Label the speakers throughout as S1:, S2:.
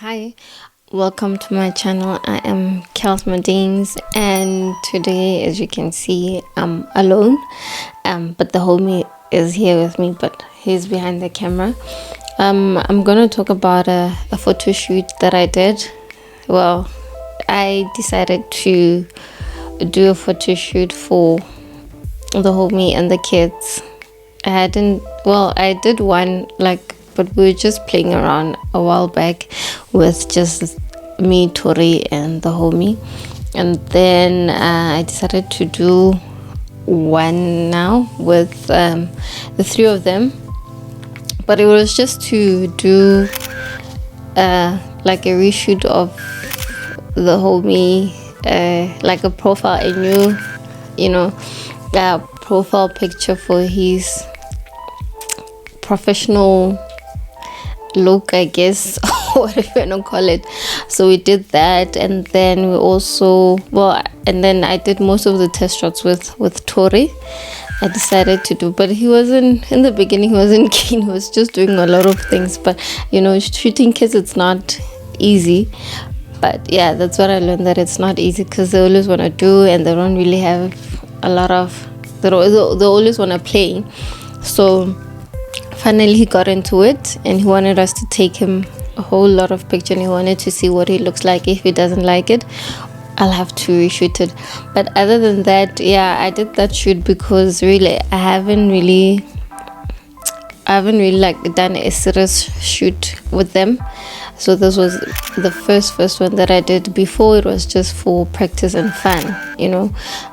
S1: Hi, welcome to my channel. I am Kels Madines, and today, as you can see, I'm alone. But the homie is here with me, but he's behind the camera. I'm gonna talk about a photo shoot that I did. Well, I decided to do a photo shoot for the homie and the kids. I did one but we were just playing around a while back with just me, Tori, and the homie. And then I decided to do one now with the three of them. But it was just to do like a reshoot of the homie, like a profile, a new, profile picture for his professional look, I guess, or whatever you want to call it. So we did that, and then I did most of the test shots with Tori. I decided to do, but he wasn't in the beginning. He wasn't keen. He was just doing a lot of things. But shooting kids, it's not easy. But yeah, that's what I learned, that it's not easy because they always want to do, and they don't really have a lot of. They always want to play. So finally he got into it, and he wanted us to take him a whole lot of pictures, and he wanted to see what he looks like. If he doesn't like it, I'll have to reshoot it. But other than that, yeah, I did that shoot because really I haven't really like done a serious shoot with them. So this was the first one that I did. Before, it was just for practice and fun,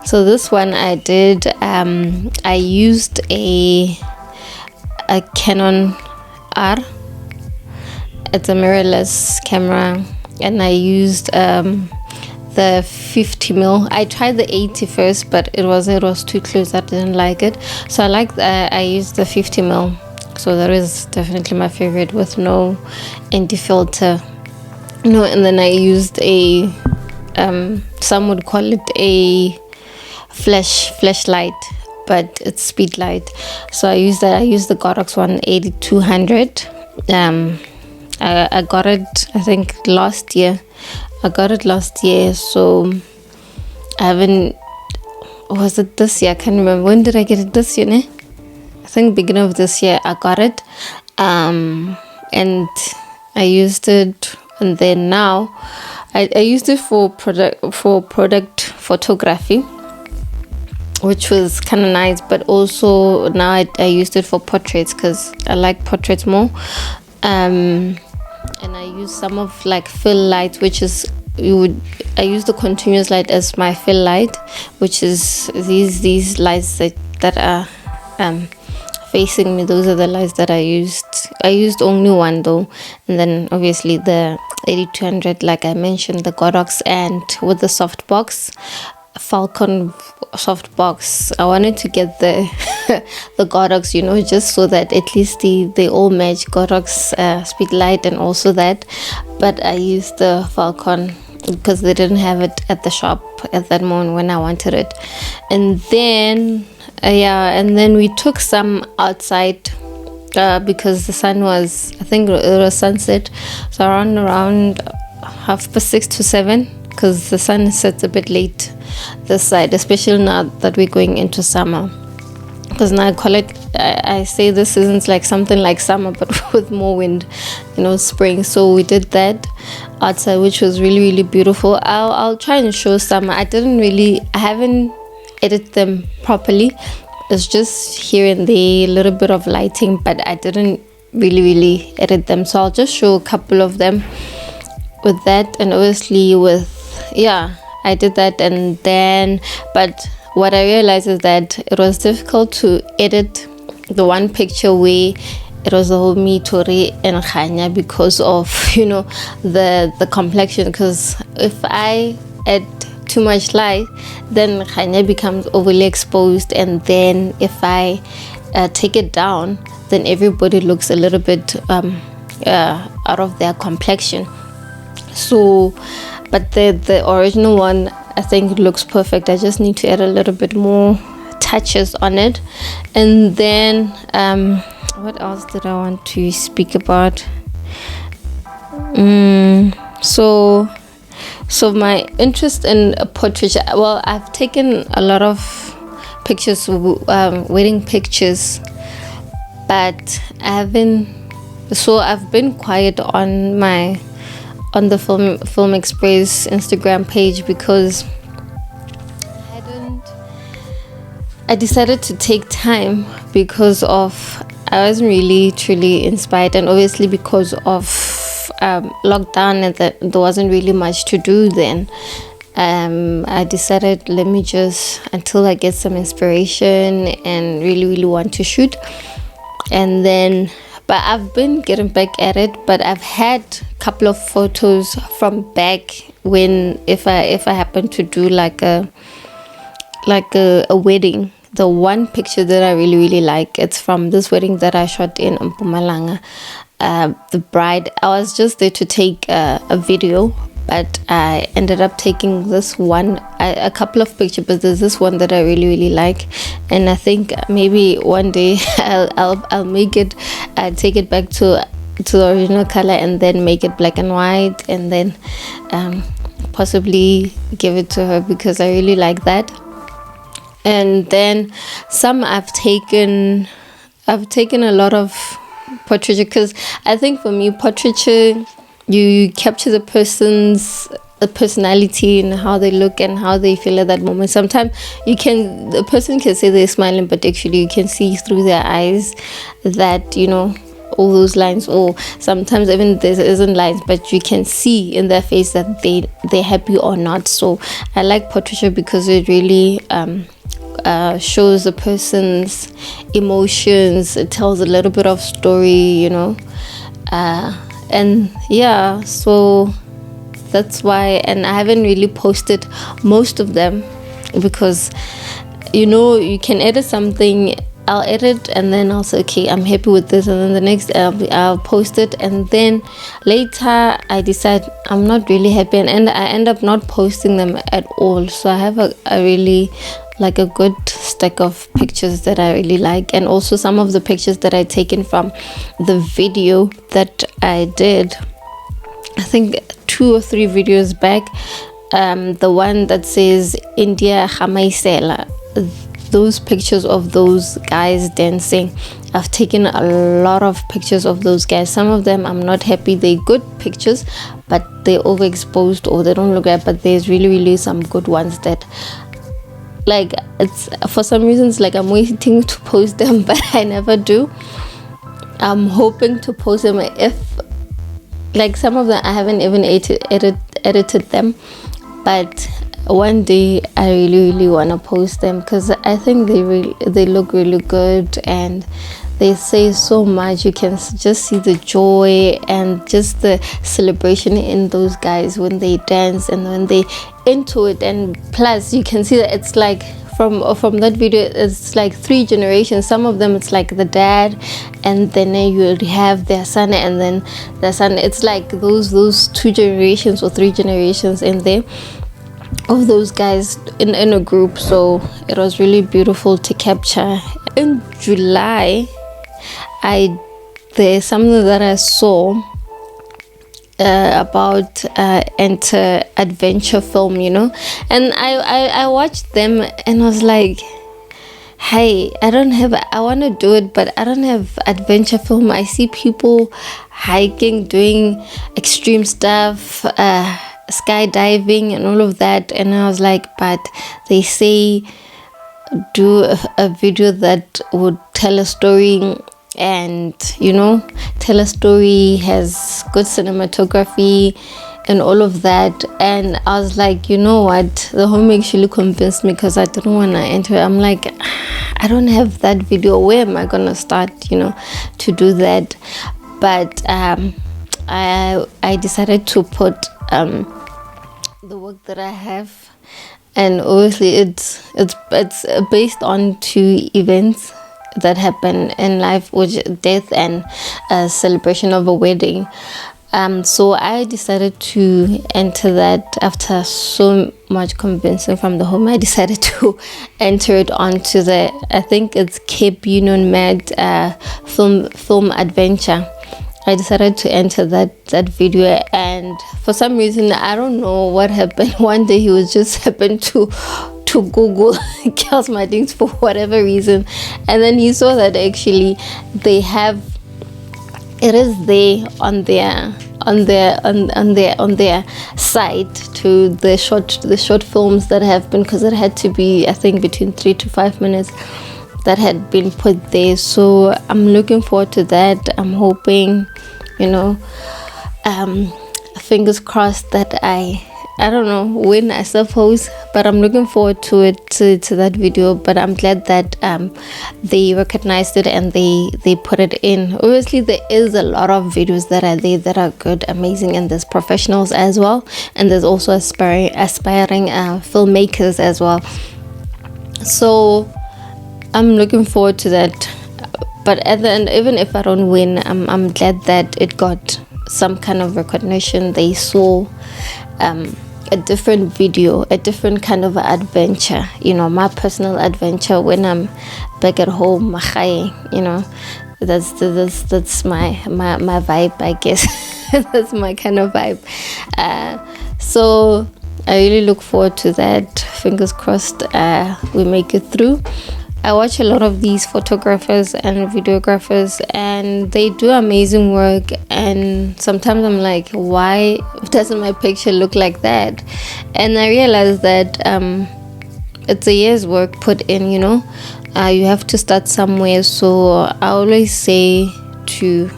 S1: So this one I did, I used a Canon R. It's a mirrorless camera, and I used the 50mm. I tried the 80 first, but it was too close. I didn't like it, so I used the 50mm. So that is definitely my favorite, with no ND filter. And then I used a some would call it a flashlight, but it's speed light. So I used the Godox 180-200. I got it, I think, last year. So I haven't. Was it this year? I can't remember. When did I get it? This year, ne? I think beginning of this year I got it, and I used it, and then now I used it for product photography, which was kind of nice. But also now I used it for portraits because I like portraits more. And I use some of fill light, which is I use the continuous light as my fill light, which is these lights that are facing me. Those are the lights that I used only one though, and then obviously the 8200, like I mentioned, the Godox, and with the softbox Falcon softbox. I wanted to get the the Godox, just so that at least they all match, Godox speed light and also that. But I used the Falcon because they didn't have it at the shop at that moment when I wanted it. And then we took some outside because the sun was, I think it was sunset, so around 6:30 to 7, because the sun sets a bit late this side, especially now that we're going into summer. Because now I say this isn't like something like summer, but with more wind, spring. So we did that outside, which was really, really beautiful. I'll try and show some. I haven't edited them properly. It's just here and there a little bit of lighting, but I didn't really edit them. So I'll just show a couple of them with that, and obviously I did that. And then, but what I realized is that it was difficult to edit the one picture where it was the whole me, Tori, and Khanya, because of the complexion. Because if I add too much light, then Khanya becomes overly exposed, and then if I take it down, then everybody looks a little bit out of their complexion. So, but the original one, I think, looks perfect. I just need to add a little bit more touches on it. And then what else did I want to speak about? So my interest in portraiture, well, I've taken a lot of pictures, wedding pictures, but I've been quiet on the Film Express Instagram page because I decided to take time because I wasn't really truly inspired, and obviously because of lockdown and that there wasn't really much to do then. I decided, let me just, until I get some inspiration and really want to shoot, and then, but I've been getting back at it. But I've had a couple of photos from back when, if I happen to do like a wedding. The one picture that I really like, it's from this wedding that I shot in Mpumalanga. The bride, I was just there to take a video, but I ended up taking this one, a couple of pictures, but there's this one that I really like, and I think maybe one day I'll make it, take it back to the original color and then make it black and white, and then possibly give it to her because I really like that. And then some I've taken a lot of portraiture, because I think for me, portraiture, you capture the person's personality and how they look and how they feel at that moment. Sometimes the person can say they're smiling, but actually you can see through their eyes that, all those lines, or sometimes even there isn't lines, but you can see in their face that they're happy or not. So I like portraiture because it really shows the person's emotions. It tells a little bit of story, and yeah, so that's why. And I haven't really posted most of them because you can edit something, I'll edit and then I'll say, okay, I'm happy with this, and then the next I'll post it, and then later I decide I'm not really happy, and I end up not posting them at all. So I have a really like a good stack of pictures that I really like, and also some of the pictures that I taken from the video that I did, I think 2 or 3 videos back, the one that says India Khamaisela, those pictures of those guys dancing, I've taken a lot of pictures of those guys. Some of them I'm not happy, they're good pictures but they're overexposed or they don't look right, but there's really some good ones that, like, it's for some reasons like I'm waiting to post them but I never do. I'm hoping to post them. If like some of them I haven't even edited them, but one day I really want to post them because I think they look really good and they say so much. You can just see the joy and just the celebration in those guys when they dance and when they into it. And plus you can see that it's like from that video, it's like 3 generations. Some of them it's like the dad, and then you have their son, and then their son. It's like those 2 generations or 3 generations in there of those guys in a group. So it was really beautiful to capture. In July, there's something that I saw about enter adventure film, and I watched them and I was like, hey, I want to do it, but I don't have adventure film. I see people hiking, doing extreme stuff, skydiving and all of that, and I was like, but they say do a video that would tell a story and tell a story, has good cinematography and all of that. And I was like, you know what, the home actually convinced me because I didn't want to enter it. I'm like, I don't have that video, where am I gonna start to do that? But I decided to put the work that I have, and obviously it's based on 2 events that happen in life, which death and a celebration of a wedding. So I decided to enter that after so much convincing from the home. I decided to enter it onto the, I think it's Cape Union Med film adventure. I decided to enter that video, and for some reason, I don't know what happened. One day he was just happened to Google Girls Madings for whatever reason, and then he saw that actually they have it is there on their site to the short films that have been, because it had to be, I think, between 3 to 5 minutes that had been put there. So I'm looking forward to that. I'm hoping, fingers crossed that I don't know when, I suppose, but I'm looking forward to it, to that video. But I'm glad that they recognized it and they put it in. Obviously there is a lot of videos that are there that are good, amazing, and there's professionals as well, and there's also aspiring filmmakers as well. So I'm looking forward to that. But at the end, even if I don't win, I'm glad that it got some kind of recognition. They saw a different video, a different kind of adventure, my personal adventure when I'm back at home, that's my vibe, I guess. That's my kind of vibe. So I really look forward to that. Fingers crossed we make it through. I watch a lot of these photographers and videographers, and they do amazing work, and sometimes I'm like, why doesn't my picture look like that? And I realized that it's a year's work put in, you have to start somewhere. So I always say to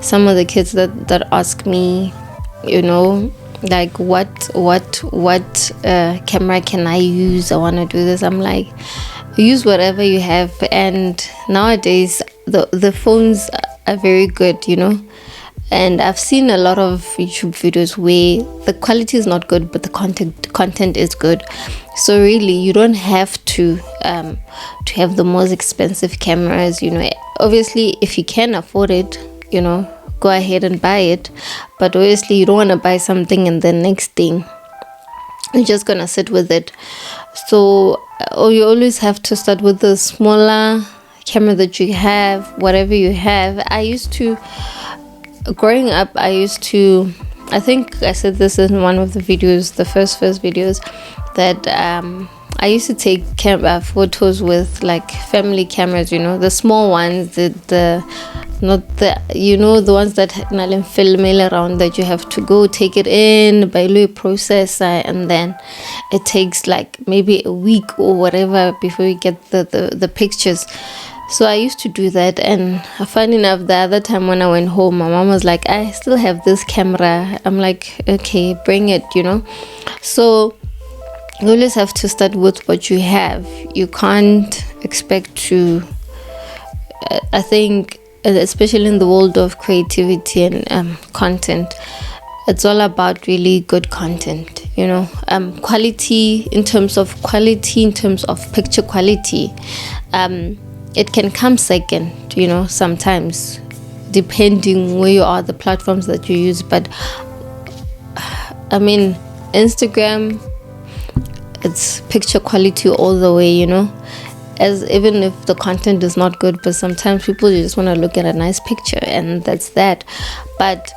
S1: some of the kids that ask me, like what camera can I use? I want to do this. I'm like, use whatever you have. And nowadays the phones are very good, and I've seen a lot of YouTube videos where the quality is not good but the content is good. So really you don't have to have the most expensive cameras. Obviously if you can afford it, go ahead and buy it, but obviously you don't want to buy something and the next thing you're just gonna sit with it. So you always have to start with the smaller camera that you have, whatever you have. Growing up, I think I said this in one of the videos, the first videos, that I used to take photos with like family cameras, the small ones, not the the ones that film around, that you have to go take it in by a processor, and then it takes like maybe a week or whatever before you get the pictures. So I used to do that, and funny enough, the other time when I went home, my mom was like, I still have this camera. I'm like, okay, bring it, So you always have to start with what you have. You can't expect to, I think, especially in the world of creativity and content, it's all about really good content, quality, in terms of picture quality. It can come second, sometimes, depending where you are, the platforms that you use. But I mean, Instagram, it's picture quality all the way, as even if the content is not good, but sometimes people just want to look at a nice picture, and that's that. But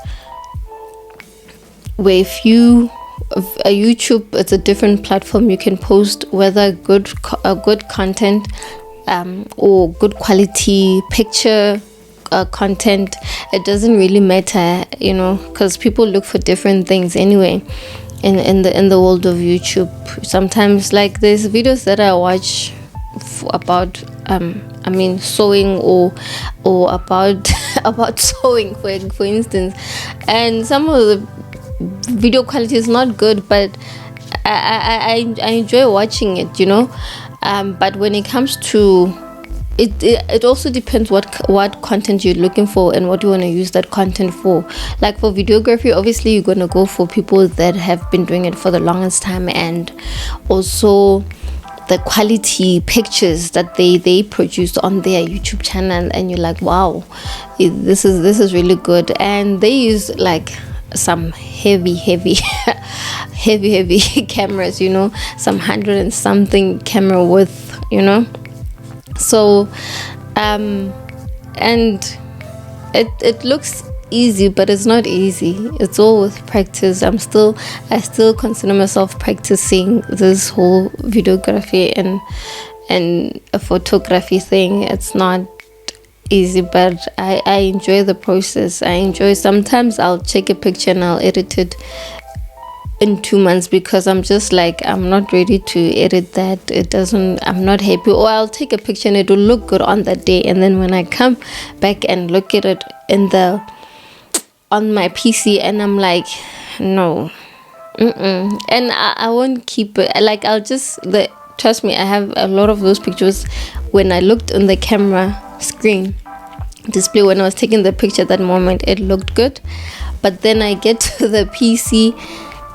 S1: with YouTube, it's a different platform. You can post whether good content or good quality picture content. It doesn't really matter, because people look for different things anyway in the world of YouTube. Sometimes, like, there's videos that I watch about sewing or about about sewing, for instance, and some of the video quality is not good, but I enjoy watching it, but when it comes to it also depends what content you're looking for and what you want to use that content for. Like for videography, obviously you're going to go for people that have been doing it for the longest time, and also the quality pictures that they produce on their YouTube channel, and you're like, wow, this is really good. And they use like some heavy cameras, some 100 and something camera width, So and it looks easy, but it's not easy. It's all with practice. I still consider myself practicing this whole videography and a photography thing. It's not easy, but I enjoy the process. Sometimes I'll take a picture and I'll edit it in 2 months because I'm just like, I'm not ready to edit that. I'm not happy. Or I'll take a picture and it will look good on that day, and then when I come back and look at it on my PC, and I'm like, no. And I won't keep it. Like, trust me, I have a lot of those pictures when I looked on the camera screen display when I was taking the picture. That moment it looked good, but then I get to the PC,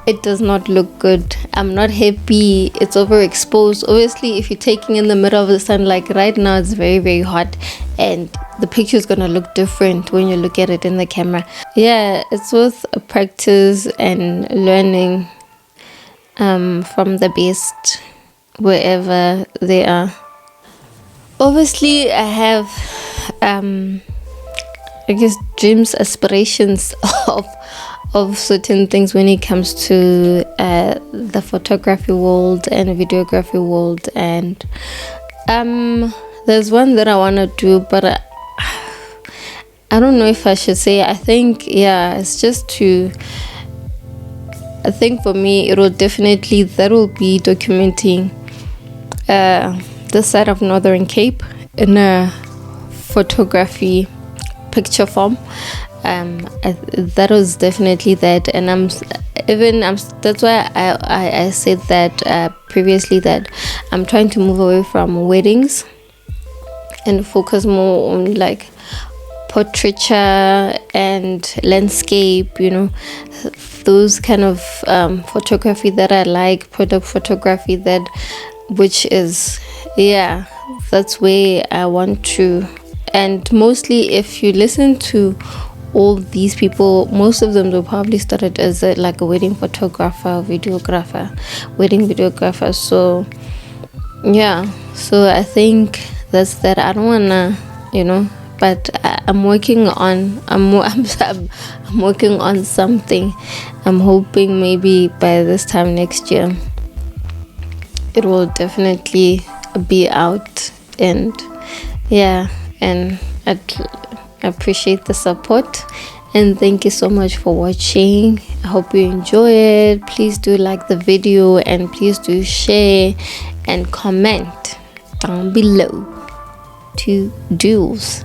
S1: it does not look good. I'm not happy. It's overexposed. Obviously, if you're taking in the middle of the sun, like right now, it's very, very hot, and the picture is gonna look different when you look at it in the camera. Yeah, it's with practice and learning from the best wherever they are. Obviously, I have I guess dreams, aspirations of certain things when it comes to the photography world and videography world, and there's one that I want to do, but I don't know if I should say. I think it's just I think for me that will be documenting the side of Northern Cape in a photography picture form. That was definitely that, and that's why I said that previously, that I'm trying to move away from weddings and focus more on like portraiture and landscape, those kind of photography that I like, product photography, which is that's where I want to. And mostly, if you listen to all these people, most of them will probably started as a wedding photographer, wedding videographer. So so I think that's that. I don't wanna, but I'm working on. I'm working on something. I'm hoping maybe by this time next year, it will definitely be out. And and I appreciate the support, and thank you so much for watching. I hope you enjoy it. Please do like the video, and please do share and comment down below. Toodles.